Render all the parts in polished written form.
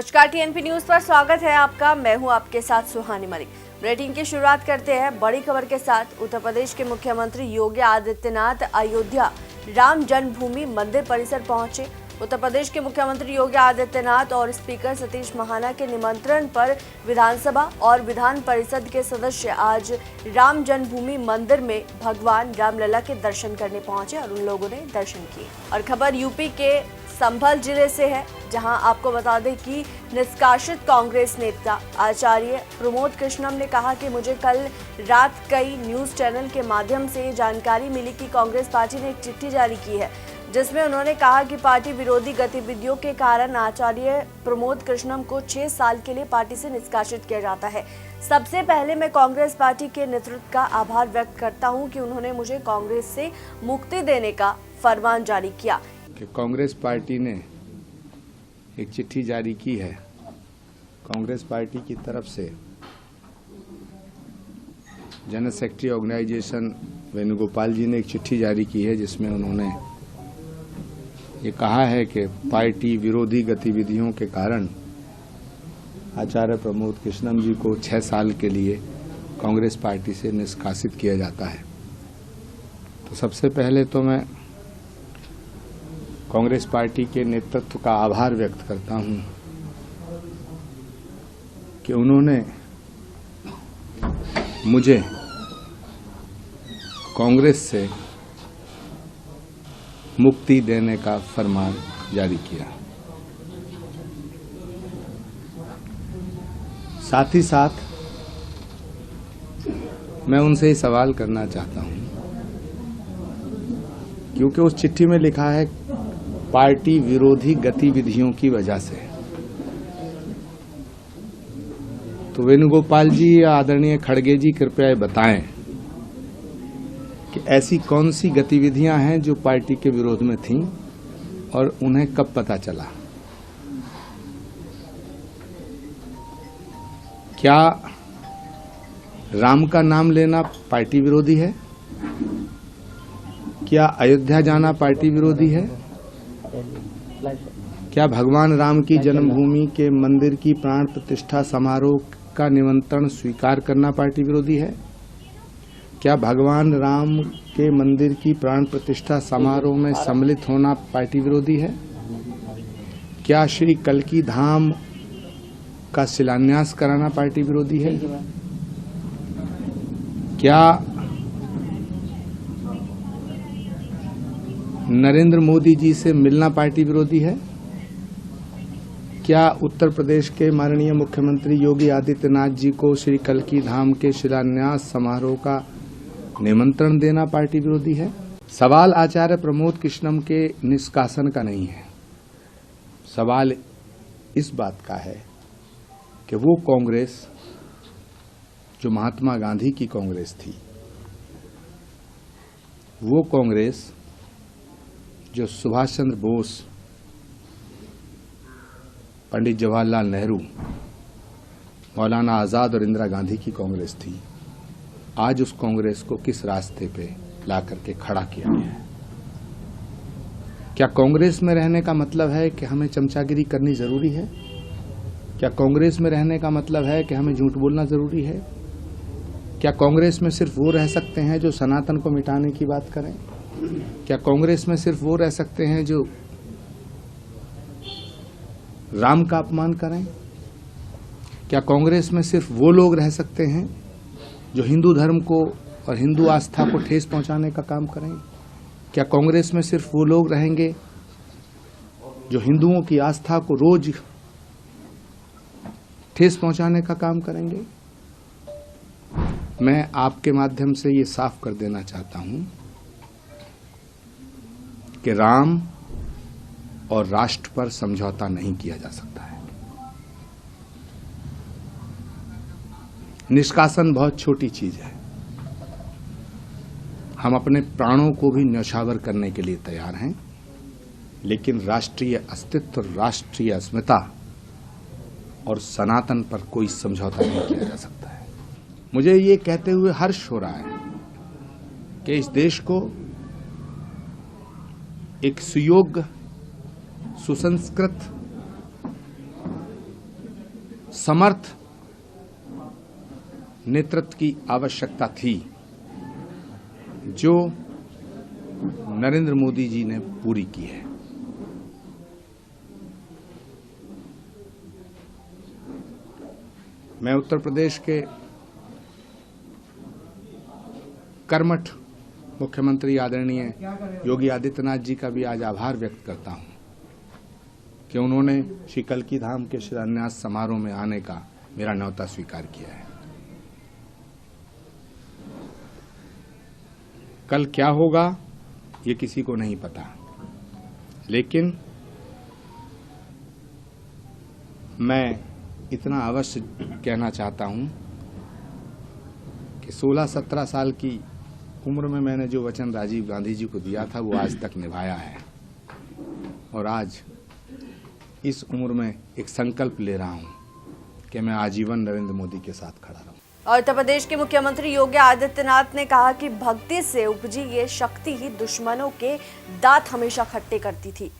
नमस्कार, TNP news पर स्वागत है आपका। मैं हूं आपके साथ सुहानी मलिक। बुलेटिन की शुरुआत करते हैं बड़ी खबर के साथ। उत्तर प्रदेश के मुख्यमंत्री योगी आदित्यनाथ अयोध्या राम जन्मभूमि मंदिर परिसर पहुंचे। उत्तर प्रदेश के मुख्यमंत्री योगी आदित्यनाथ और स्पीकर सतीश महाना के निमंत्रण पर विधानसभा और विधान परिषद के सदस्य आज राम जन्मभूमि मंदिर में भगवान रामलला के दर्शन करने पहुंचे और उन लोगों ने दर्शन किए। और खबर यूपी के संभल जिले से है, जहां आपको बता दें कि निष्कासित कांग्रेस नेता आचार्य प्रमोद कृष्णम ने कहा कि मुझे कल रात कई न्यूज चैनल के माध्यम से जानकारी मिली कि कांग्रेस पार्टी ने एक चिट्ठी जारी की है, जिसमें उन्होंने कहा कि पार्टी विरोधी गतिविधियों के कारण आचार्य प्रमोद कृष्णम को 6 साल के लिए पार्टी से निष्कासित किया जाता है। सबसे पहले मैं कांग्रेस पार्टी के नेतृत्व का आभार व्यक्त करता हूं कि उन्होंने मुझे कांग्रेस से मुक्ति देने का फरमान जारी किया। कांग्रेस पार्टी ने एक चिट्ठी जारी की है। कांग्रेस पार्टी की तरफ से जनरल सेक्रेटरी ऑर्गेनाइजेशन वेणुगोपाल जी ने एक चिट्ठी जारी की है, जिसमें उन्होंने ये कहा है कि पार्टी विरोधी गतिविधियों के कारण आचार्य प्रमोद कृष्णम जी को 6 साल के लिए कांग्रेस पार्टी से निष्कासित किया जाता है। तो सबसे पहले तो मैं कांग्रेस पार्टी के नेतृत्व का आभार व्यक्त करता हूं कि उन्होंने मुझे कांग्रेस से मुक्ति देने का फरमान जारी किया। साथ ही साथ मैं उनसे ही सवाल करना चाहता हूं, क्योंकि उस चिट्ठी में लिखा है पार्टी विरोधी गतिविधियों की वजह से। तो वेणुगोपाल जी या आदरणीय खड़गे जी कृपया बताएं कि ऐसी कौन सी गतिविधियां हैं जो पार्टी के विरोध में थीं और उन्हें कब पता चला। क्या राम का नाम लेना पार्टी विरोधी है? क्या अयोध्या जाना पार्टी विरोधी है? क्या भगवान राम की जन्मभूमि के मंदिर की प्राण प्रतिष्ठा समारोह का निमंत्रण स्वीकार करना पार्टी विरोधी है? क्या भगवान राम के मंदिर की प्राण प्रतिष्ठा समारोह में सम्मिलित होना पार्टी विरोधी है? क्या श्री कल्की धाम का शिलान्यास कराना पार्टी विरोधी है? क्या नरेंद्र मोदी जी से मिलना पार्टी विरोधी है? क्या उत्तर प्रदेश के माननीय मुख्यमंत्री योगी आदित्यनाथ जी को श्री कल्की धाम के शिलान्यास समारोह का निमंत्रण देना पार्टी विरोधी है? सवाल आचार्य प्रमोद कृष्णम के निष्कासन का नहीं है। सवाल इस बात का है कि वो कांग्रेस जो महात्मा गांधी की कांग्रेस थी, वो कांग्रेस जो सुभाष चंद्र बोस, पंडित जवाहरलाल नेहरू, मौलाना आजाद और इंदिरा गांधी की कांग्रेस थी, आज उस कांग्रेस को किस रास्ते पे ला करके खड़ा किया गया है। क्या कांग्रेस में रहने का मतलब है कि हमें चमचागिरी करनी जरूरी है? क्या कांग्रेस में रहने का मतलब है कि हमें झूठ बोलना जरूरी है? क्या कांग्रेस में सिर्फ वो रह सकते हैं जो सनातन को मिटाने की बात करें? क्या कांग्रेस में सिर्फ वो रह सकते हैं जो राम का अपमान करें? क्या कांग्रेस में सिर्फ वो लोग रह सकते हैं जो हिंदू धर्म को और हिंदू आस्था को ठेस पहुंचाने का काम करें? क्या कांग्रेस में सिर्फ वो लोग रहेंगे जो हिंदुओं की आस्था को रोज ठेस पहुंचाने का काम करेंगे? मैं आपके माध्यम से ये साफ कर देना चाहता हूं कि राम और राष्ट्र पर समझौता नहीं किया जा सकता है। निष्कासन बहुत छोटी चीज है। हम अपने प्राणों को भी न्यौछावर करने के लिए तैयार हैं, लेकिन राष्ट्रीय अस्तित्व, राष्ट्रीय अस्मिता और सनातन पर कोई समझौता नहीं किया जा सकता है। मुझे ये कहते हुए हर्ष हो रहा है कि इस देश को एक सुयोग्य, सुसंस्कृत समर्थ नेतृत्व की आवश्यकता थी, जो नरेंद्र मोदी जी ने पूरी की है। मैं उत्तर प्रदेश के कर्मठ मुख्यमंत्री आदरणीय योगी आदित्यनाथ जी का भी आज आभार व्यक्त करता हूं कि उन्होंने श्री कल्की धाम के शिलान्यास समारोह में आने का मेरा न्योता स्वीकार किया है। कल क्या होगा ये किसी को नहीं पता, लेकिन मैं इतना अवश्य कहना चाहता हूं कि 16-17 साल की उम्र में मैंने जो वचन राजीव गांधी जी को दिया था वो आज तक निभाया है, और आज इस उम्र में एक संकल्प ले रहा हूं कि मैं आजीवन नरेंद्र मोदी के साथ खड़ा रहूं। और उत्तर प्रदेश के मुख्यमंत्री योगी आदित्यनाथ ने कहा कि भक्ति से उपजी ये शक्ति ही दुश्मनों के दांत हमेशा खट्टे करती थी।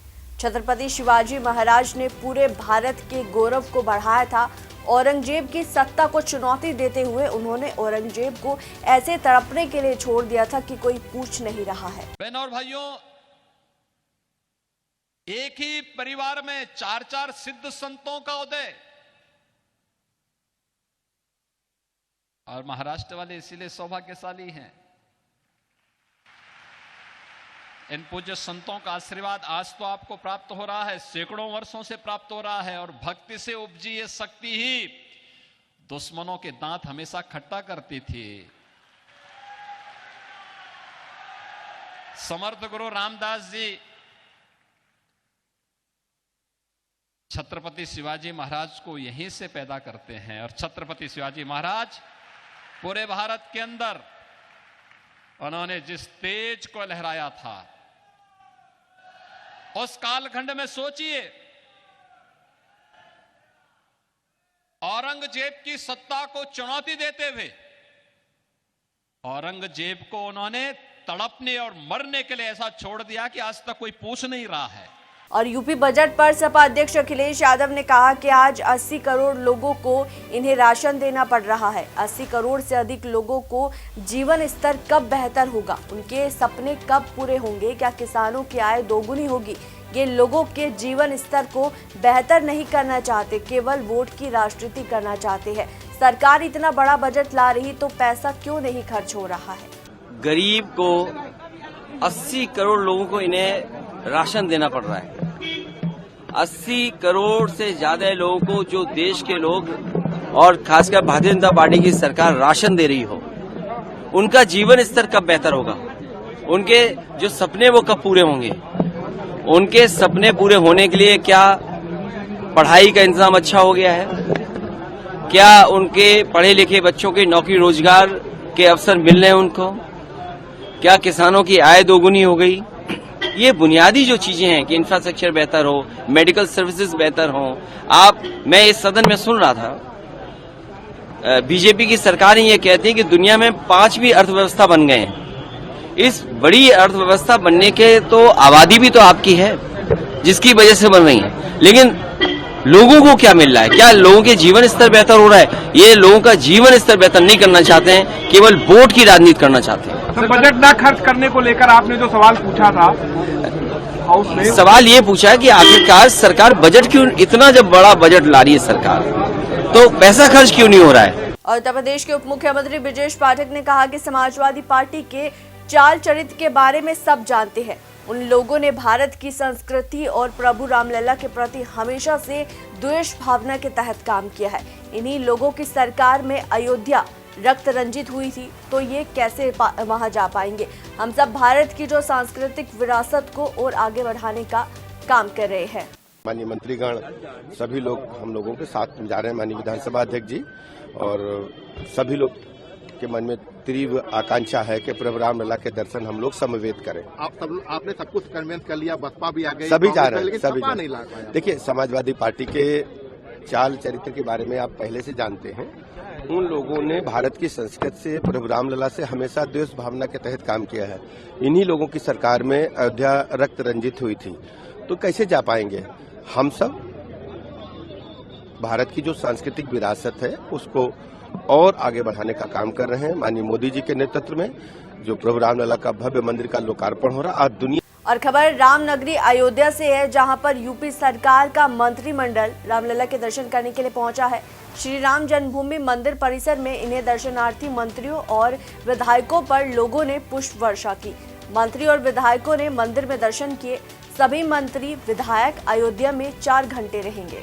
छत्रपति शिवाजी महाराज ने पूरे भारत के गौरव को बढ़ाया था। औरंगजेब की सत्ता को चुनौती देते हुए उन्होंने औरंगजेब को ऐसे तड़पने के लिए छोड़ दिया था कि कोई पूछ नहीं रहा है। बहनों और भाइयों, एक ही परिवार में 4-4 सिद्ध संतों का उदय, और महाराष्ट्र वाले इसीलिए सौभाग्यशाली हैं। इन पूज्य संतों का आशीर्वाद आज तो आपको प्राप्त हो रहा है, सैकड़ों वर्षों से प्राप्त हो रहा है, और भक्ति से उपजी ये शक्ति ही दुश्मनों के दांत हमेशा खट्टा करती थी। समर्थ गुरु रामदास जी छत्रपति शिवाजी महाराज को यहीं से पैदा करते हैं, और छत्रपति शिवाजी महाराज पूरे भारत के अंदर उन्होंने जिस तेज को लहराया था, उस कालखंड में सोचिए, औरंगजेब की सत्ता को चुनौती देते हुए औरंगजेब को उन्होंने तड़पने और मरने के लिए ऐसा छोड़ दिया कि आज तक कोई पूछ नहीं रहा है। और यूपी बजट पर सपा अध्यक्ष अखिलेश यादव ने कहा कि आज 80 करोड़ लोगों को इन्हें राशन देना पड़ रहा है। 80 करोड़ से अधिक लोगों को जीवन स्तर कब बेहतर होगा, उनके सपने कब पूरे होंगे, क्या किसानों की आय दोगुनी होगी। ये लोगों के जीवन स्तर को बेहतर नहीं करना चाहते, केवल वोट की राजनीति करना चाहते हैं। सरकार इतना बड़ा बजट ला रही तो पैसा क्यों नहीं खर्च हो रहा है। गरीब को 80 करोड़ लोगों को इन्हें राशन देना पड़ रहा है। 80 करोड़ से ज्यादा लोगों को जो देश के लोग और खासकर भारतीय जनता पार्टी की सरकार राशन दे रही हो, उनका जीवन स्तर कब बेहतर होगा, उनके जो सपने वो कब पूरे होंगे। उनके सपने पूरे होने के लिए क्या पढ़ाई का इंतजाम अच्छा हो गया है, क्या उनके पढ़े लिखे बच्चों के नौकरी रोजगार के अवसर मिल रहे हैं उनको, क्या किसानों की आय दोगुनी हो गई। ये बुनियादी जो चीजें हैं कि इंफ्रास्ट्रक्चर बेहतर हो, मेडिकल सर्विसेज बेहतर हो। मैं इस सदन में सुन रहा था, बीजेपी की सरकार ये कहती है कि दुनिया में 5वीं अर्थव्यवस्था बन गए हैं। इस बड़ी अर्थव्यवस्था बनने के तो आबादी भी तो आपकी है जिसकी वजह से बन रही है, लेकिन लोगों को क्या मिल रहा है, क्या लोगों के जीवन स्तर बेहतर हो रहा है। ये लोगों का जीवन स्तर बेहतर नहीं करना चाहते हैं, केवल वोट की राजनीति करना चाहते हैं। तो बजट ना खर्च करने को लेकर आपने जो सवाल पूछा था हाउस में, सवाल ये पूछा है कि आखिरकार सरकार बजट क्यों, इतना जब बड़ा बजट ला रही है सरकार, तो पैसा खर्च क्यों नहीं हो रहा है। और उत्तर प्रदेश के उप मुख्यमंत्री ब्रजेश पाठक ने कहा कि समाजवादी पार्टी के चाल चरित्र के बारे में सब जानते हैं। उन लोगों ने भारत की संस्कृति और प्रभु रामलला के प्रति हमेशा से द्वेष भावना के तहत काम किया है। इन्हीं लोगों की सरकार में अयोध्या रक्त रंजित हुई थी, तो ये कैसे वहां जा पाएंगे। हम सब भारत की जो सांस्कृतिक विरासत को और आगे बढ़ाने का काम कर रहे हैं। माननीय मंत्रीगण सभी लोग हम लोगों के साथ जा रहे हैं, माननीय विधानसभा अध्यक्ष जी, और सभी लोग के मन में तीव्र आकांक्षा है कि प्रभु रामलला के दर्शन हम लोग समवेत करें। आपने सब कुछ कन्वेंस कर लिया, बसपा भी आ गई, सभी जा रहे हैं, सभी नहीं ला पाया। देखिए, समाजवादी पार्टी के चाल चरित्र के बारे में आप पहले से जानते हैं। उन लोगों ने भारत की संस्कृति से, प्रभु रामलला से हमेशा द्वेष भावना के तहत काम किया है। इन्हीं लोगों की सरकार में अयोध्या रक्त रंजित हुई थी, तो कैसे जा पाएंगे। हम सब भारत की जो सांस्कृतिक विरासत है उसको और आगे बढ़ाने का काम कर रहे हैं। माननीय मोदी जी के नेतृत्व में जो प्रभु रामलला का भव्य मंदिर का लोकार्पण हो रहा, आज दुनिया। और खबर रामनगरी अयोध्या से है, जहां पर यूपी सरकार का मंत्रिमंडल रामलला के दर्शन करने के लिए पहुंचा है। श्री राम जन्मभूमि मंदिर परिसर में इन्हें दर्शनार्थी मंत्रियों और विधायकों पर लोगों ने पुष्प वर्षा की। मंत्री और विधायकों ने मंदिर में दर्शन किए। सभी मंत्री विधायक अयोध्या में 4 घंटे रहेंगे।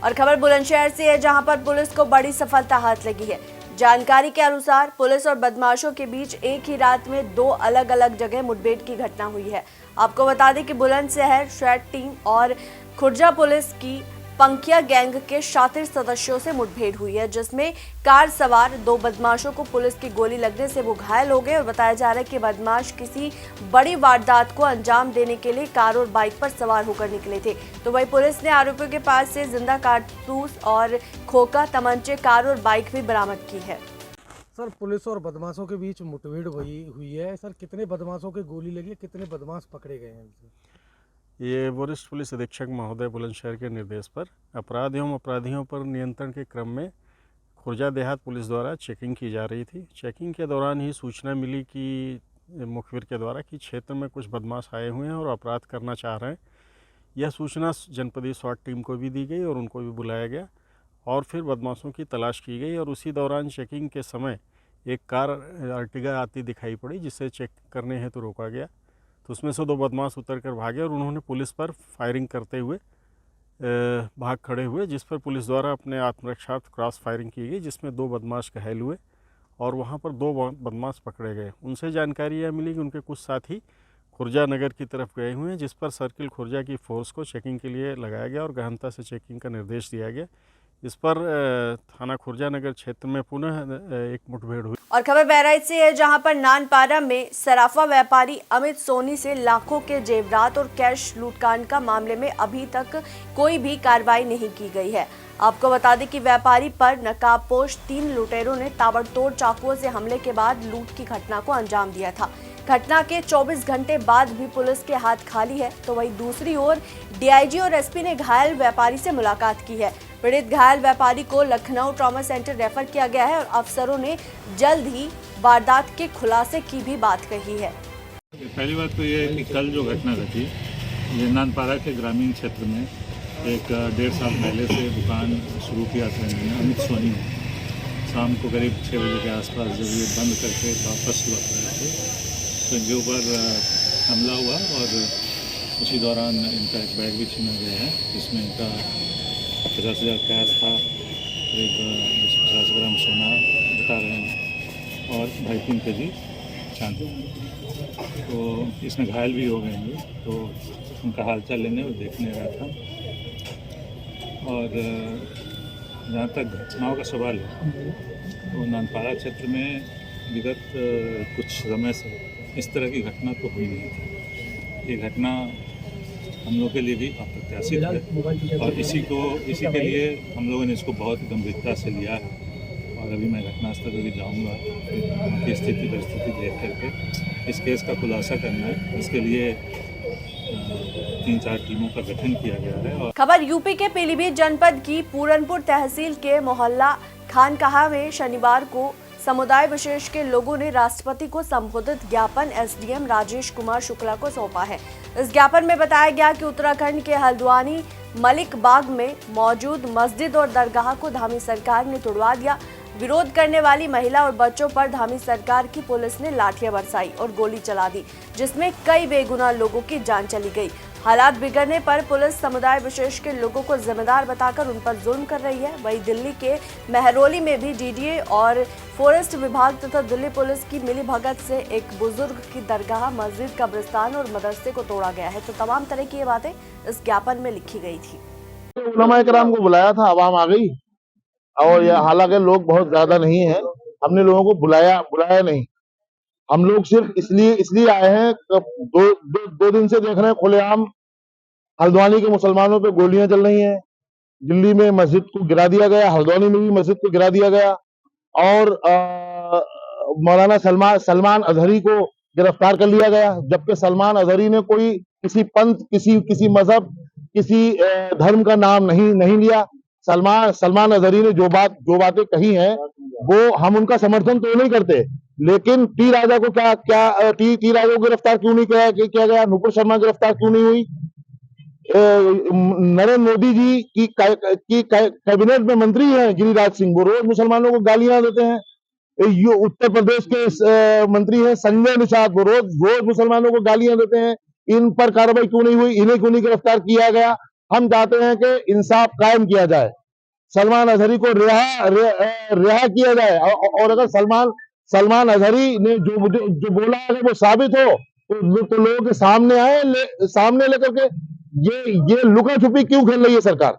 और खबर बुलंदशहर से है, जहां पर पुलिस को बड़ी सफलता हाथ लगी है। जानकारी के अनुसार पुलिस और बदमाशों के बीच एक ही रात में 2 अलग अलग जगह मुठभेड़ की घटना हुई है। आपको बता दें कि बुलंदशहर शहर टीम और खुर्जा पुलिस की पंखिया गैंग के शातिर सदस्यों से मुठभेड़ हुई है, जिसमें कार सवार 2 बदमाशों को पुलिस की गोली लगने से वो घायल हो गए। और बताया जा रहा है कि बदमाश किसी बड़ी वारदात को अंजाम देने के लिए कार और बाइक पर सवार होकर निकले थे। तो वही पुलिस ने आरोपियों के पास से जिंदा कारतूस और खोखा, तमंचे, कार और बाइक भी बरामद की है। सर, पुलिस और बदमाशों के बीच मुठभेड़ हुई है। सर, कितने बदमाशों की गोली लगी है, कितने बदमाश पकड़े गए हैं? ये वरिष्ठ पुलिस अधीक्षक महोदय बुलंदशहर के निर्देश पर अपराधियों पर नियंत्रण के क्रम में खुर्जा देहात पुलिस द्वारा चेकिंग की जा रही थी। चेकिंग के दौरान ही सूचना मिली कि मुखबिर के द्वारा कि क्षेत्र में कुछ बदमाश आए हुए हैं और अपराध करना चाह रहे हैं। यह सूचना जनपदीय स्वाट टीम को भी दी गई और उनको भी बुलाया गया और फिर बदमाशों की तलाश की गई। और उसी दौरान चेकिंग के समय एक कार अर्टिगा आती दिखाई पड़ी, जिसे चेक करने हेतु रोका गया। तो उसमें से 2 बदमाश उतर कर भागे और उन्होंने पुलिस पर फायरिंग करते हुए भाग खड़े हुए, जिस पर पुलिस द्वारा अपने आत्मरक्षार्थ क्रॉस फायरिंग की गई, जिसमें 2 बदमाश घायल हुए और वहां पर 2 बदमाश पकड़े गए। उनसे जानकारी यह मिली कि उनके कुछ साथी खुर्जा नगर की तरफ गए हुए हैं, जिस पर सर्किल खुर्जा की फोर्स को चेकिंग के लिए लगाया गया और गहनता से चेकिंग का निर्देश दिया गया। इस पर थाना खुर्जा नगर क्षेत्र में पुनः एक मुठभेड़ हुई। और खबर बहराइच से है, जहां पर नानपारा में सराफा व्यापारी अमित सोनी से लाखों के जेवरात और कैश लूटकांड का मामले में अभी तक कोई भी कार्रवाई नहीं की गई है। आपको बता दें कि व्यापारी पर नकाबपोश 3 लुटेरों ने ताबड़तोड़ चाकुओं से हमले के बाद लूट की घटना को अंजाम दिया था। घटना के 24 घंटे बाद भी पुलिस के हाथ खाली है। तो वहीं दूसरी ओर डीआईजी और एसपी ने घायल व्यापारी से मुलाकात की है। पीड़ित घायल व्यापारी को लखनऊ ट्रॉमा सेंटर रेफर किया गया है और अफसरों ने जल्द ही वारदात के खुलासे की भी बात कही है। पहली बात तो ये है कि कल जो घटना घटी, ये नानपारा के ग्रामीण क्षेत्र में एक 1.5 साल पहले से दुकान शुरू किया था इन्होंने, अमित सोनी ने। शाम को करीब 6 बजे के आसपास जब ये बंद करके वापस लौट रहे थे तो इनके ऊपर हमला हुआ और उसी दौरान इनका एक बैग भी छीना गया है, जिसमें इनका 50,000 कैश था, करीब 50 ग्राम सोना बता रहे हैं और 2.5-3 केजी चांदी। तो इसमें घायल भी हो गए हैं, तो उनका हालचाल लेने और देखने आया था। और जहाँ तक घटनाओं का सवाल है, तो नानपारा क्षेत्र में विगत कुछ समय से इस तरह की घटना तो हुई नहीं थी। ये घटना हम लोग के लिए भी अप्रत्याशित है और इसी के लिए हम लोगों ने इसको बहुत गंभीरता से लिया है। और अभी मैं घटनास्थल पर भी जाऊँगा, वहाँ की स्थिति परिस्थिति देख करके इस केस का खुलासा करना है। इसके लिए 3-4 टीमों का गठन किया गया है। और खबर यूपी के पीलीभीत जनपद की पूरनपुर तहसील के मोहल्ला खानकाहा में शनिवार को समुदाय विशेष के लोगों ने राष्ट्रपति को संबोधित ज्ञापन एसडीएम राजेश कुमार शुक्ला को सौंपा है। इस ज्ञापन में बताया गया कि उत्तराखंड के हल्द्वानी मलिक बाग में मौजूद मस्जिद और दरगाह को धामी सरकार ने तोड़वा दिया। विरोध करने वाली महिला और बच्चों पर धामी सरकार की पुलिस ने लाठियां बरसाई और गोली चला दी, जिसमें कई बेगुनाह लोगों की जान चली गई। हालात बिगड़ने पर पुलिस समुदाय विशेष के लोगों को जिम्मेदार बताकर उन पर जुल्म कर रही है। वहीं दिल्ली के महरौली में भी डीडीए और फॉरेस्ट विभाग तथा दिल्ली पुलिस की मिलीभगत से एक बुजुर्ग की दरगाह, मस्जिद, कब्रिस्तान और मदरसे को तोड़ा गया है। तो तमाम तरह की ये बातें इस ज्ञापन में लिखी गई थी। उलमा इकराम को बुलाया था, आवाम आ गई और हालांकि लोग बहुत ज्यादा नहीं है, हमने लोगों को बुलाया नहीं। हम लोग सिर्फ इसलिए आए हैं, दो दिन से देख रहे हैं खुलेआम हल्द्वानी के मुसलमानों पे गोलियां चल रही हैं। दिल्ली में मस्जिद को गिरा दिया गया, हल्द्वानी में भी मस्जिद को गिरा दिया गया और मौलाना सलमान अजहरी को गिरफ्तार कर लिया गया, जबकि सलमान अजहरी ने कोई किसी पंथ, किसी मजहब, किसी धर्म का नाम नहीं लिया। सलमान अजहरी ने जो बातें कही हैं वो हम उनका समर्थन तो नहीं करते, लेकिन टी राजा को टी राजा को गिरफ्तार क्यों नहीं किया गया? नुपुर शर्मा गिरफ्तार क्यों नहीं हुई? नरेंद्र मोदी जी की कैबिनेट में मंत्री हैं गिरिराज सिंह, वो रोज मुसलमानों को गालियां देते हैं। ये उत्तर प्रदेश के मंत्री हैं संजय निषाद, वो रोज मुसलमानों को गालियां देते हैं। इन पर कार्रवाई क्यों नहीं हुई? इन्हें क्यों नहीं गिरफ्तार किया गया? हम चाहते हैं कि इंसाफ कायम किया जाए, सलमान अजहरी को रिहा किया जाए, और अगर सलमान अजहरी ने जो बोला अगर वो साबित हो तो लोगों के सामने आए, सामने लेकर के ये लुका छुपी क्यों खेल रही है सरकार?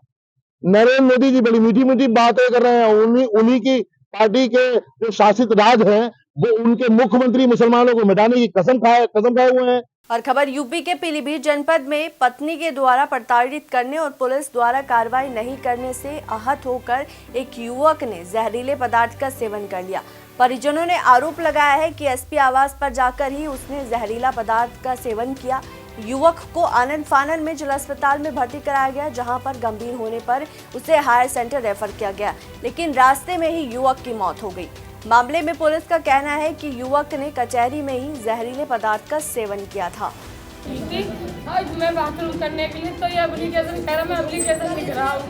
नरेंद्र मोदी जी बड़ी मीठी मीठी बातें कर रहे हैं, उन्हीं की पार्टी के जो शासित राज हैं वो उनके मुख्यमंत्री मुसलमानों को मिटाने की कसम खाए हुए हैं। और खबर यूपी के पीलीभीत जनपद में पत्नी के द्वारा प्रताड़ित करने और पुलिस द्वारा कार्रवाई नहीं करने से आहत होकर एक युवक ने जहरीले पदार्थ का सेवन कर लिया। परिजनों ने आरोप लगाया है कि एसपी आवास पर जाकर ही उसने जहरीला पदार्थ का सेवन किया। युवक को आनंद फानन में जिला अस्पताल में भर्ती कराया गया, जहां पर गंभीर होने पर उसे हायर सेंटर रेफर किया गया, लेकिन रास्ते में ही युवक की मौत हो गई। मामले में पुलिस का कहना है कि युवक ने कचहरी में ही जहरीले पदार्थ का सेवन किया था। आज मैं बाथरूम करने के लिए तो ये एप्लीकेशन कह रहा, मैं एप्लीकेशन लिख रहा हूँ,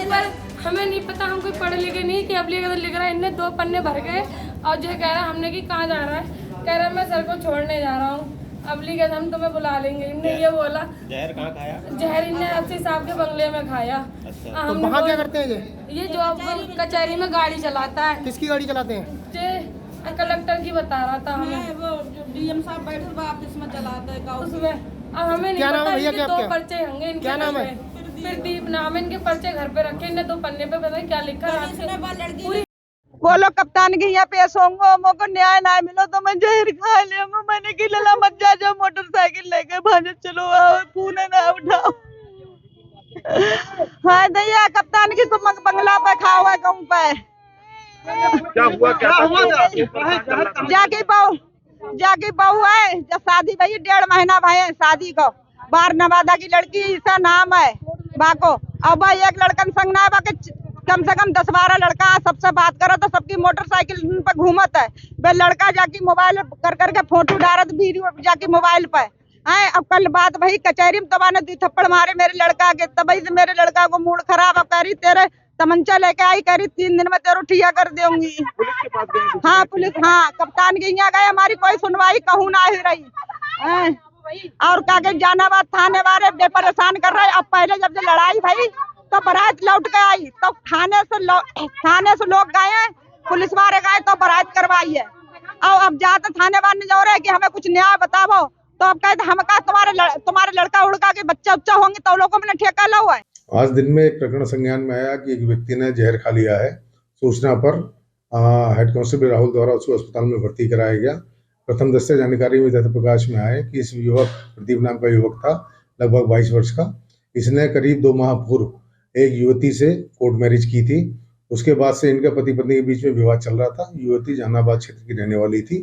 पर हमें नहीं पता, हम कोई पढ़े लिखे नहीं कि एप्लीकेशन लिख रहा है। इनने 2 पन्ने भर गए और जो कह रहा हमने कि कहाँ जा रहा है, कह रहा मैं सर को छोड़ने जा रहा हूँ, एप्लीकेशन हम तुम्हें बुला लेंगे। इनने ये बोला। जहर कहाँ खाया? जहर इनने एसपी साहब के बंगले में खाया। अच्छा, तो वहाँ क्या करते हैं ये जो कचहरी में गाड़ी चलाता है। किसकी गाड़ी चलाते हैं? कलेक्टर की बता रहा था हमें, वो डीएम साहब बैठे ऑफिस में चलाते हैं उसमें। अब हमें नहीं पता, इनके 2 पर्चे होंगे। इनके क्या नाम है? फिर दीप नाम है। इनके पर्चे घर पे रखे, इन्हें 2 पन्ने पे पता क्या लिखा। बोलो कप्तान की यहाँ पेश होंगे, मुझको न्याय ना मिलो तो मैं जहर खा लूंगा। मैंने कि लला मत जा, जो मोटरसाइकिल लेके भाजो चलो आओ, पूने ना उठाओ। हाँ दैया कप्तान की तो बंगला पे खा हुआ कहूँ पे। क्या हुआ? जाकी बहू है, जब शादी भाई 1.5 महीना भाई है शादी को, बाहर नवादा की लड़की इसका नाम है बाको। अब भाई एक लड़कन संग ना बाके कम से कम 10-12 लड़का सबसे बात करो तो सबकी मोटरसाइकिल पर घूमत है। वे लड़का जाके मोबाइल कर करके फोटो डालत वीडियो जाके मोबाइल पे है। अब कल बात भाई कचहरी में तबाने 2 थप्पड़ मारे मेरे लड़का के, तभी से मेरे लड़का को मूड खराब। अब कह रही तेरे तमंचा लेके आई, कह रही 3 दिन में तेरे ठिया कर दूंगी। हाँ पुलिस, हाँ कप्तान के यहाँ गए, हमारी कोई सुनवाई कहूँ ना ही रही। और कागज जहानाबाद थाने वाले परेशान कर रहे। अब पहले जब से लड़ाई भाई तो बारात लौट के आई, तो थाने से लोग गए, पुलिस वाले गए तो बारात करवाई है। और अब जाते थाने वाले जो रहे कि हमें कुछ न्याय बताओ, तो अब कहते हम कहा तुम्हारे लड़का उड़का के बच्चा होंगे तो लोगों में ठेका ला हुआ है। आज दिन में एक प्रकरण संज्ञान में आया कि एक व्यक्ति ने जहर खा लिया है। सूचना पर हेड कांस्टेबल राहुल द्वारा उसको अस्पताल में भर्ती कराया गया। प्रथम दृष्टया जानकारी में तथ्य प्रकाश में आए कि इस युवक प्रदीप नाम का युवक था, लगभग 22 वर्ष का। इसने करीब 2 माह पूर्व एक युवती से कोर्ट मैरिज की थी। उसके बाद से इनके पति पत्नी के बीच में विवाद चल रहा था। युवती जहानाबाद क्षेत्र की रहने वाली थी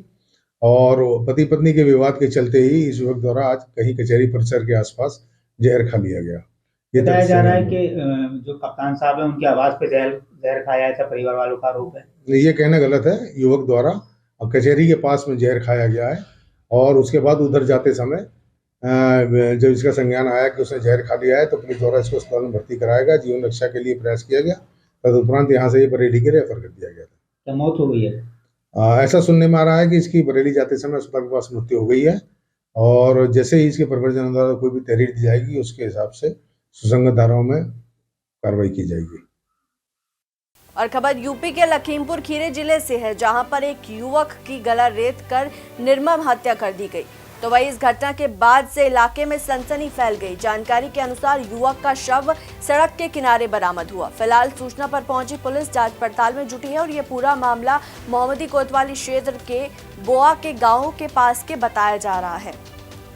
और पति पत्नी के विवाद के चलते ही इस युवक द्वारा आज कहीं कचहरी परिसर के आसपास जहर खा लिया गया। ये बताया जा रहा है कि जो कप्तान साहब है उनकी आवाज पे जहर खाया है, परिवार वालों का आरोप है। ये कहना गलत है। युवक द्वारा कचहरी के पास में जहर खाया गया है और उसके बाद उधर जाते समय जब इसका संज्ञान आया कि उसने जहर खा लिया है तो पुलिस द्वारा इसको अस्पताल में भर्ती कराया गया। जीवन रक्षा के लिए प्रयास किया गया, तदुपरांत यहाँ से ये बरेली के रेफर कर दिया गया था। क्या मौत हो गई है? ऐसा सुनने में आ रहा है कि इसकी बरेली जाते समय अस्पताल के पास मृत्यु हो गई है और जैसे ही इसके परिवारजनों द्वारा कोई भी तहरीर दी जाएगी उसके हिसाब से सुसंगत धाराओं में कार्रवाई की जाएगी। और खबर यूपी के लखीमपुर खीरी जिले से है, जहां पर एक युवक की गला रेत कर निर्मम हत्या कर दी गई। तो वही इस घटना के बाद से इलाके में सनसनी फैल गई। जानकारी के अनुसार युवक का शव सड़क के किनारे बरामद हुआ। फिलहाल सूचना पर पहुंची पुलिस जांच पड़ताल में जुटी है और ये पूरा मामला मोहम्मदी कोतवाली क्षेत्र के बोआ के गांव के पास के बताया जा रहा है।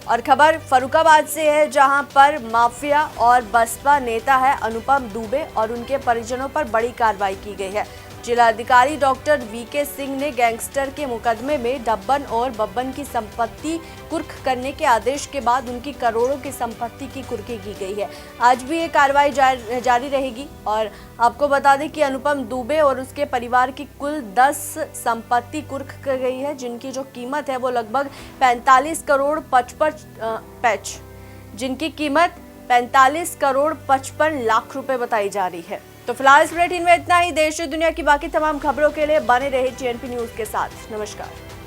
और खबर फर्रुखाबाद से है, जहां पर माफिया और बसपा नेता है अनुपम दुबे और उनके परिजनों पर बड़ी कार्रवाई की गई है। जिलाधिकारी डॉक्टर वीके सिंह ने गैंगस्टर के मुकदमे में डब्बन और बब्बन की संपत्ति कुर्क करने के आदेश के बाद उनकी करोड़ों की संपत्ति की कुर्की की गई है। आज भी ये कार्रवाई जारी रहेगी और आपको बता दें कि अनुपम दुबे और उसके परिवार की कुल 10 संपत्ति कुर्क कर गई है, जिनकी जो कीमत है वो लगभग 45 करोड़ 55 लाख रुपए बताई जा रही है। तो फिलहाल इस बुलेटिन में इतना ही। देश और दुनिया की बाकी तमाम खबरों के लिए बने रहे TNP न्यूज के साथ। नमस्कार।